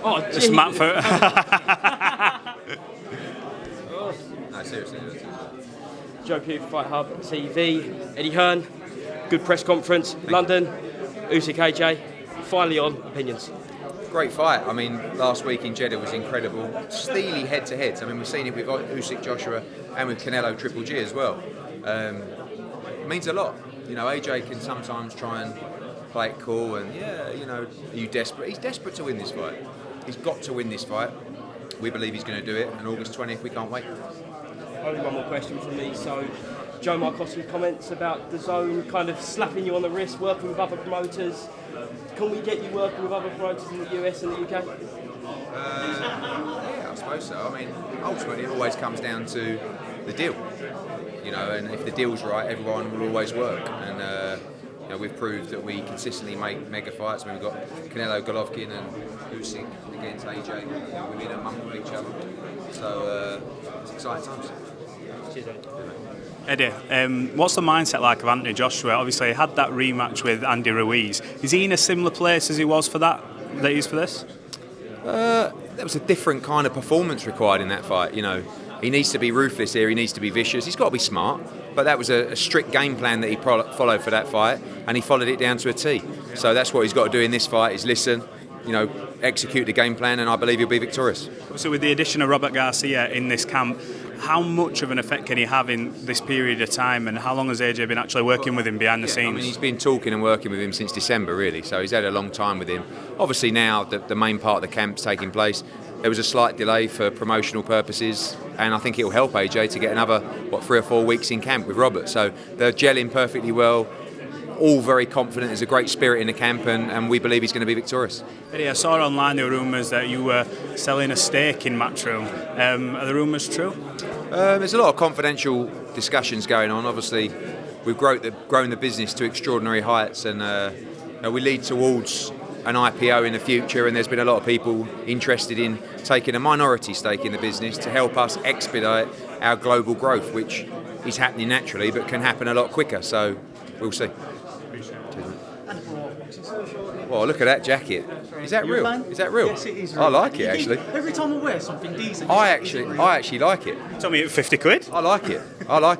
Oh, It's Matt for... No, seriously. Joe Pugh, Fight Hub TV, Eddie Hearn, good press conference, London, Usyk AJ, finally on opinions. Great fight. I mean, last week in Jeddah was incredible. Steely head-to-heads. I mean, we've seen it with Usyk Joshua and with Canelo Triple G as well. It means a lot. You know, AJ can sometimes try and play it cool and, are you desperate? He's desperate to win this fight. He's got to win this fight. We believe he's going to do it, and August 20th, we can't wait. Only one more question from me. So, Joe Markowski's comments about the zone kind of slapping you on the wrist, working with other promoters. Can we get you working with other promoters in the US and the UK? Yeah, I suppose so. I mean, ultimately, it always comes down to the deal. And if the deal's right, everyone will always work. And we've proved that we consistently make mega fights. I mean, we've got Canelo Golovkin and Usyk against AJ within a month of each other. So it's exciting times. Cheers, Eddie, what's the mindset like of Anthony Joshua? Obviously, he had that rematch with Andy Ruiz. Is he in a similar place as he was for that he is for this? There was a different kind of performance required in that fight. He needs to be ruthless here. He needs to be vicious. He's got to be smart. But that was a strict game plan that he followed for that fight, and he followed it down to a T. So that's what he's got to do in this fight: is listen, execute the game plan, and I believe he'll be victorious. So, with the addition of Robert Garcia in this camp, how much of an effect can he have in this period of time, and how long has AJ been actually working with him behind the scenes? I mean, he's been talking and working with him since December, really. So he's had a long time with him. Obviously, now the main part of the camp's taking place. There was a slight delay for promotional purposes, and I think it will help AJ to get another 3 or 4 weeks in camp with Robert. So they're gelling perfectly well. All very confident. There's a great spirit in the camp, and we believe he's going to be victorious. Eddie, I saw online there were rumours that you were selling a stake in Matchroom. Are the rumours true? There's a lot of confidential discussions going on. Obviously, we've grown the business to extraordinary heights, and we lead towards an IPO in the future, and there's been a lot of people interested in taking a minority stake in the business to help us expedite our global growth, which is happening naturally but can happen a lot quicker. So we'll see. Well, look at that jacket. Is that real? Is that real? Yes, it is real. I like it, actually. Every time I wear something decent, I actually like it. Tell me, £50? I like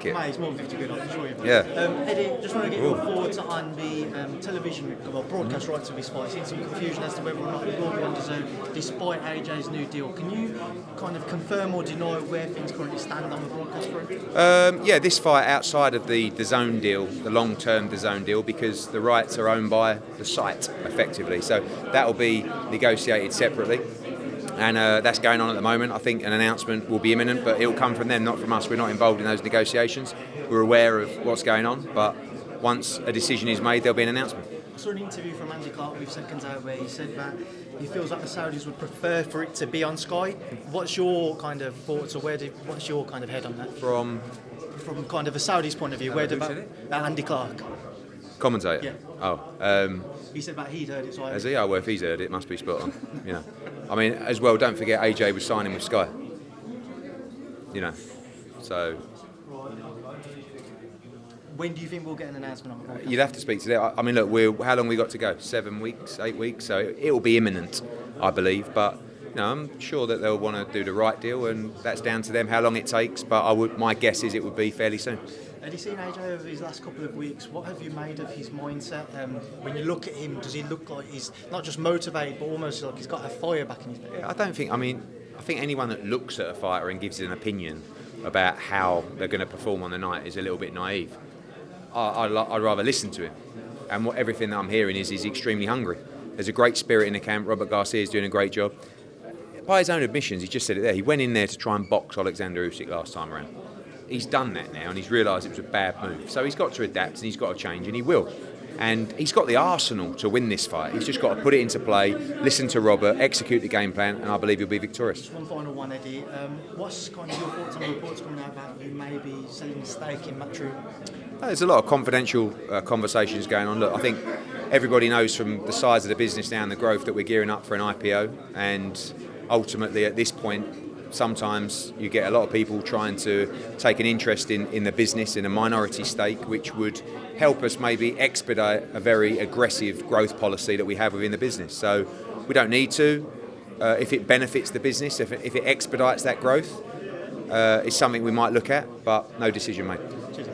it. Mate, it's more than 50 quid, I can assure you. Yeah. Eddie, just want to get your thoughts on the television, broadcast rights of this fight. I've seen some confusion as to whether or not it will be on DAZN, despite AJ's new deal. Can you kind of confirm or deny where things currently stand on the broadcast front? Yeah, this fight outside of the DAZN deal, the long-term DAZN deal, because the rights are owned by the site, effectively. So that will be negotiated separately. And that's going on at the moment. I think an announcement will be imminent, but it will come from them, not from us. We're not involved in those negotiations. We're aware of what's going on, but once a decision is made, there'll be an announcement. I saw an interview from Andy Clark with Seconds Out where he said that he feels like the Saudis would prefer for it to be on Sky. What's your kind of thoughts, or what's your kind of head on that? From kind of a Saudis' point of view, where about Andy Clark? Commentator? Yeah. Oh. He said that he'd heard it, so Has he? Oh, well, if he's heard it, it must be spot on. I mean, as well, don't forget AJ was signing with Sky. So. When do you think we'll get an announcement on the broadcast? You'll have to speak to them. I mean, look, how long we got to go? 7 weeks, 8 weeks? So it will be imminent, I believe. But I'm sure that they'll want to do the right deal, and that's down to them how long it takes. But my guess is it would be fairly soon. Have you seen AJ over his last couple of weeks? What have you made of his mindset? When you look at him, does he look like he's not just motivated, but almost like he's got a fire back in his belly? I think anyone that looks at a fighter and gives an opinion about how they're going to perform on the night is a little bit naive. I'd rather listen to him. And everything that I'm hearing is he's extremely hungry. There's a great spirit in the camp. Robert Garcia is doing a great job. By his own admissions, he just said it there. He went in there to try and box Alexander Usyk last time around. He's done that now, and he's realised it was a bad move. So he's got to adapt, and he's got to change, and he will. And he's got the arsenal to win this fight. He's just got to put it into play, listen to Robert, execute the game plan, and I believe he'll be victorious. Just one final one, Eddie. What's kind of your thoughts on the reports coming out about you maybe selling a stake in Matchroom? There's a lot of confidential conversations going on. Look, I think everybody knows from the size of the business now and the growth that we're gearing up for an IPO, and ultimately at this point, sometimes you get a lot of people trying to take an interest in the business in a minority stake, which would help us maybe expedite a very aggressive growth policy that we have within the business. So we don't need to. if it benefits the business, if it expedites that growth, it's something we might look at, but no decision made. Cheers.